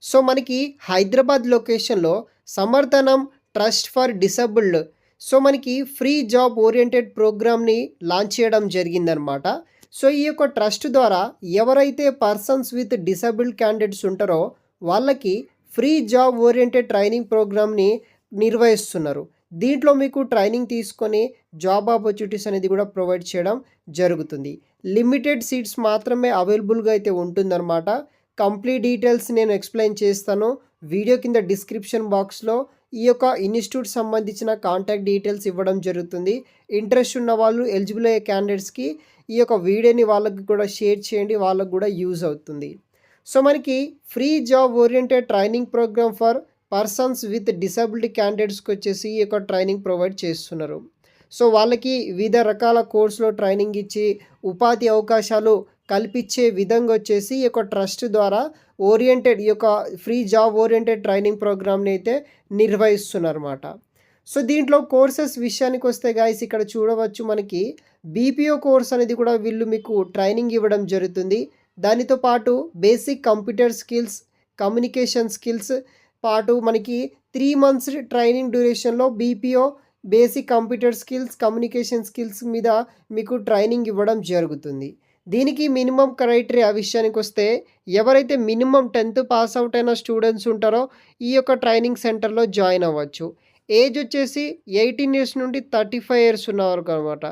So మనకి హైదరాబాద్ లొకేషన్‌లో సమర్థనం trust for disabled so మనకి ఫ్రీ జాబ్ ఓరియెంటెడ్ ప్రోగ్రామ్‌ని లాంచ్ చేయడం జరిగిందనమాట. సో ఈ యొక్క ట్రస్ట్ ద్వారా ఎవరైతే పర్సన్స్ విత్ డిసేబుల్డ్ క్యాండిడేట్స్ ఉంటారో వాళ్ళకి ఫ్రీ జాబ్ ఓరియెంటెడ్ ట్రైనింగ్ ప్రోగ్రామ్‌ని నిర్వహిస్తున్నారు. దీంట్లో మీకు ట్రైనింగ్ తీసుకొని జాబ్ ఆపర్చునిటీస్ అనేది కూడా ప్రొవైడ్ చేయడం జరుగుతుంది. లిమిటెడ్ సీట్స్ మాత్రమే అవైలబుల్‌గా అయితే ఉంటుందన్నమాట. కంప్లీట్ డీటెయిల్స్ నేను ఎక్స్‌ప్లెయిన్ చేస్తాను. వీడియో కింద డిస్క్రిప్షన్ బాక్స్‌లో ఈ యొక్క ఇన్‌స్టిట్యూట్ సంబంధించిన కాంటాక్ట్ డీటెయిల్స్ ఇవ్వడం జరుగుతుంది. ఇంట్రెస్ట్ ఉన్న వాళ్ళు ఎలిజిబుల్ అయ్యే క్యాండిడేట్స్‌కి ఈ యొక్క వీడియోని వాళ్ళకి కూడా షేర్ చేయండి. వాళ్ళకి కూడా యూజ్ అవుతుంది. సో మనకి free job oriented training programme for persons with disability క్యాండిడేట్స్కి వచ్చేసి ఈ యొక్క ట్రైనింగ్ ప్రొవైడ్ చేస్తున్నారు. సో వాళ్ళకి వివిధ రకాల కోర్సులో ట్రైనింగ్ ఇచ్చి ఉపాధి అవకాశాలు కల్పించే విధంగా వచ్చేసి ఈ యొక్క ట్రస్ట్ ద్వారా ఈ యొక్క ఫ్రీ జాబ్ ఓరియంటెడ్ ట్రైనింగ్ ప్రోగ్రామ్ని అయితే నిర్వహిస్తున్నారన్నమాట. సో దీంట్లో కోర్సెస్ విషయానికి వస్తే గాయస్ ఇక్కడ చూడవచ్చు మనకి బీపీఓ కోర్స్ అనేది కూడా వీళ్ళు మీకు ట్రైనింగ్ ఇవ్వడం జరుగుతుంది. దానితో పాటు basic computer skills, communication skills పాటు మనకి 3 months ట్రైనింగ్ డ్యూరేషన్లో BPO basic computer skills, communication skills మీద మీకు ట్రైనింగ్ ఇవ్వడం జరుగుతుంది. దీనికి మినిమం క్రైటీరియా విషయానికి వస్తే ఎవరైతే మినిమం 10th పాస్ అవుట్ అయిన స్టూడెంట్స్ ఉంటారో ఈ యొక్క ట్రైనింగ్ సెంటర్లో జాయిన్ అవ్వచ్చు. ఏజ్ వచ్చేసి 18 years నుండి 35 years ఉన్న వరకు అనమాట.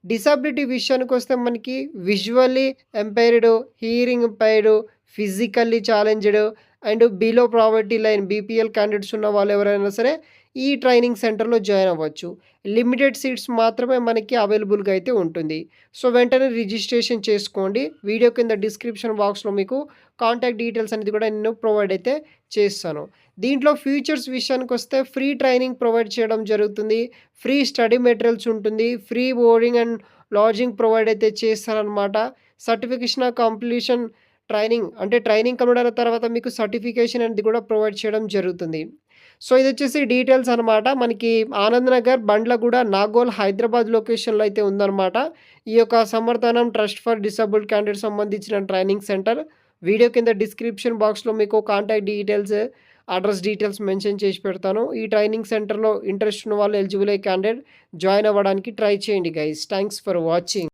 డిసబిలిటీ విషయానికి వస్తే మనకి visually impaired, hearing impaired, physically challenged and below poverty line BPL candidates ఉన్న వాళ్ళు ఎవరైనా సరే ఈ ట్రైనింగ్ సెంటర్లో జాయిన్ అవ్వచ్చు. లిమిటెడ్ సీట్స్ మాత్రమే మనకి అవైలబుల్గా అయితే ఉంటుంది. సో వెంటనే రిజిస్ట్రేషన్ చేసుకోండి. వీడియో కింద డిస్క్రిప్షన్ బాక్స్లో మీకు కాంటాక్ట్ డీటెయిల్స్ అనేది కూడా నేను ప్రొవైడ్ అయితే చేస్తాను. దీంట్లో ఫ్యూచర్స్ విషయానికి వస్తే ఫ్రీ ట్రైనింగ్ ప్రొవైడ్ చేయడం జరుగుతుంది. ఫ్రీ స్టడీ మెటీరియల్స్ ఉంటుంది. Free boarding and lodging provide అయితే చేస్తారనమాట. సర్టిఫికేషన్ ఆఫ్ కంప్లీషన్ ట్రైనింగ్ అంటే ట్రైనింగ్ కంప్లీట్ అయిన తర్వాత మీకు సర్టిఫికేషన్ అనేది కూడా ప్రొవైడ్ చేయడం జరుగుతుంది. సో ఇది వచ్చేసి డీటెయిల్స్ అనమాట. మనకి ఆనంద్ నగర్, బండ్లగూడ, నాగోల్, హైదరాబాద్ లొకేషన్లో అయితే ఉందన్నమాట. ఈ యొక్క సమర్థనం ట్రస్ట్ ఫర్ డిసేబుల్డ్ క్యాండిడేట్ సంబంధించిన ట్రైనింగ్ సెంటర్. వీడియో కింద డిస్క్రిప్షన్ బాక్స్లో మీకు contact details, address details mention చేసి పెడతాను. ఈ ట్రైనింగ్ సెంటర్లో ఇంట్రెస్ట్ ఉన్న వాళ్ళు ఎలిజిబుల్ అయ్యే క్యాండిడేట్ జాయిన్ అవ్వడానికి ట్రై చేయండి గైస్. Thanks for watching.